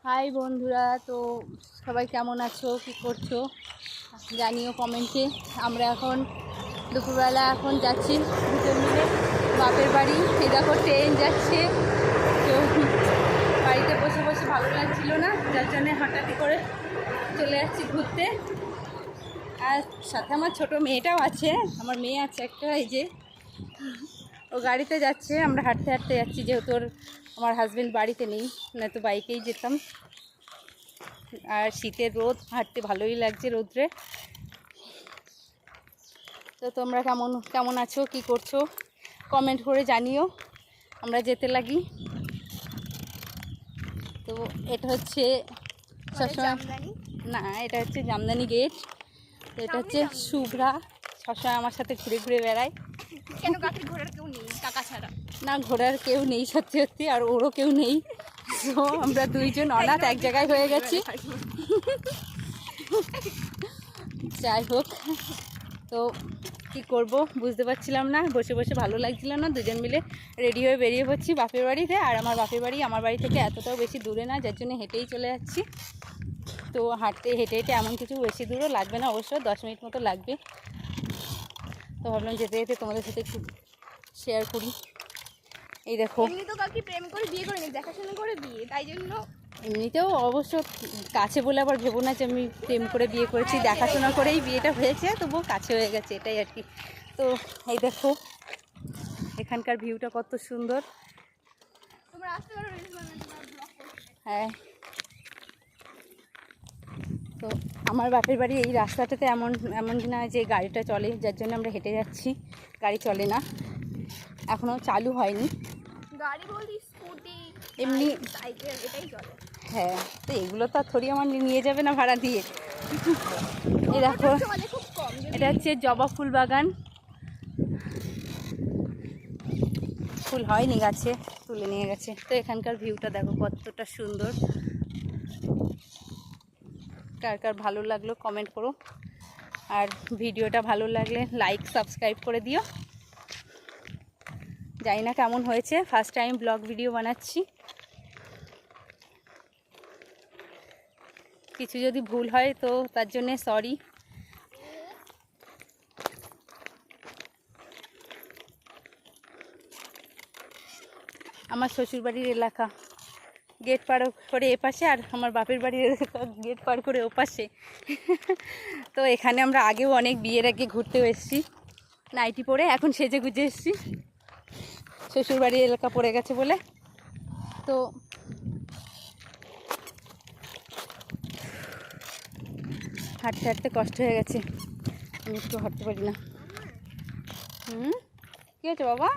High বন্ধুরা, তো সবাই কেমন আছো, কি করছো জানিও কমেন্টে। আমরা এখন দুপুরবেলা এখন যাচ্ছি দুজন মিলে বাপের বাড়ি। এই দেখো ট্রেন যাচ্ছে। তো বাড়িতে বসে বসে ভালো লাগছিল না, যার জন্যে হঠাৎই করে চলে যাচ্ছি ঘুরতে। আর সাথে আমার ছোট মেয়েটাও আছে, আমার মেয়ে আছে একটা, এই যে ও গাড়িতে যাচ্ছে, আমরা হাঁটতে হাঁটতে যাচ্ছি, যেহেতু আমার হাজব্যান্ড বাড়িতে নেই, নয়তো বাইকেই যেতাম। আর শীতের রোদ, হাঁটতে ভালোই লাগছে রোদ্রে। তো তোমরা কেমন আছো, কি করছো কমেন্ট করে জানিও, আমরা যেতে লাগি। তো এটা হচ্ছে সবসময় না, এটা হচ্ছে জামদানি গেট। তো এটা হচ্ছে শুভ্রা, সবসময় আমার সাথে ঘুরে ঘুরে বেড়ায়। কেন কাকির ঘোড়ার কেউ নেই কাকা ছাড়া? না, ঘোড়ার কেউ নেই সত্যি সত্যি, আর ওরও কেউ নেই। তো আমরা দুইজন অনাথ এক জায়গায় হয়ে গেছি। যাই হোক, তো কি করব বুঝতে পারছিলাম না, বসে বসে ভালো লাগছিল না, দুজন মিলে রেডি হয়ে বেরিয়ে পড়ছি বাপের বাড়িতে। আর আমার বাপের বাড়ি আমার বাড়ি থেকে এতটাও বেশি দূরে না, যার জন্য হেঁটেই চলে যাচ্ছি। তো হেঁটে হেঁটে এমন কিছু বেশি দূরও লাগবে না, অবশ্য 10 মিনিট মতো লাগবে। তো ভাবলাম যেতে যেতে তোমাদের সাথে একটু শেয়ার করি। এই দেখো, এমনি তো কাকি প্রেম করে বিয়ে করেনি, দেখাশোনা করে বিয়ে, তাই জন্য। এমনিতেও অবশ্য কাছে বলে আবার ভেবো না যে আমি প্রেম করে বিয়ে করেছি, দেখাশোনা করেই বিয়েটা হয়েছে, তবুও কাছে হয়ে গেছে, এটাই আর কি। তো এই দেখো এখানকার ভিউটা কত সুন্দর। তোমরা আসতে পারো, হ্যাঁ, তো আমার বাপের বাড়ি এই রাস্তাটাতে এমন না যে গাড়িটা চলে, যার জন্য আমরা হেঁটে যাচ্ছি, গাড়ি চলে না, এখনও চালু হয়নি। গাড়ি বলতে স্কুটি, এমনি সাইকেল, এটাই চলে। হ্যাঁ, তো এগুলো তো থোড়ি আমার নিয়ে যাবে না ভাড়া দিয়ে। এই দেখো, খুব কম। এটা হচ্ছে জবা ফুল বাগান, ফুল হয়নি গাছে, তুলে নিয়ে গেছে। তো এখানকার ভিউটা দেখো কতটা সুন্দর। কার কার ভালো লাগলো কমেন্ট করো, আর ভিডিওটা ভালো লাগলে লাইক সাবস্ক্রাইব করে দিও। জানি না কেমন হয়েছে, ফার্স্ট টাইম ব্লগ ভিডিও বানাচ্ছি, কিছু যদি ভুল হয় তো তার জন্যে সরি। আমার শ্বশুরবাড়ির এলাকা, গেট পার করে এপাশে, আর আমার বাপের বাড়ির এলাকা গেট পার করে ওপাশে। তো এখানে আমরা আগেও অনেক বিয়ের আগে ঘুরতেও এসেছি নাইটি পরে, এখন সেজে গুজে এসেছি, শ্বশুরবাড়ির এলাকা পড়ে গেছে বলে। তো হাঁটতে হাঁটতে কষ্ট হয়ে গেছে, আমি একটু হাঁটতে পারি না। কী হয়েছে বাবা,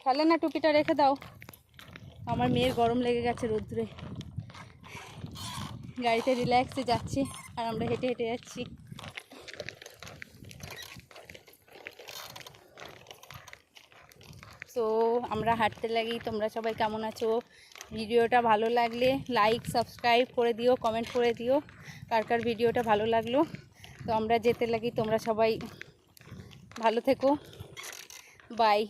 খেলে না, টুপিটা রেখে দাও। আমার মেয়ের গরম লেগে গেছে রোদ্রে, গাড়িতে রিল্যাক্সে যাচ্ছি আর আমরা হেঁটে হেঁটে যাচ্ছি। তো আমরা হাঁটতে লাগি। তোমরা সবাই কেমন আছো, ভিডিওটা ভালো লাগলে লাইক সাবস্ক্রাইব করে দিও, কমেন্ট করে দিও কার কার ভিডিওটা ভালো লাগলো। তো আমরা যেতে লাগি, তোমরা সবাই ভালো থেকো, বাই।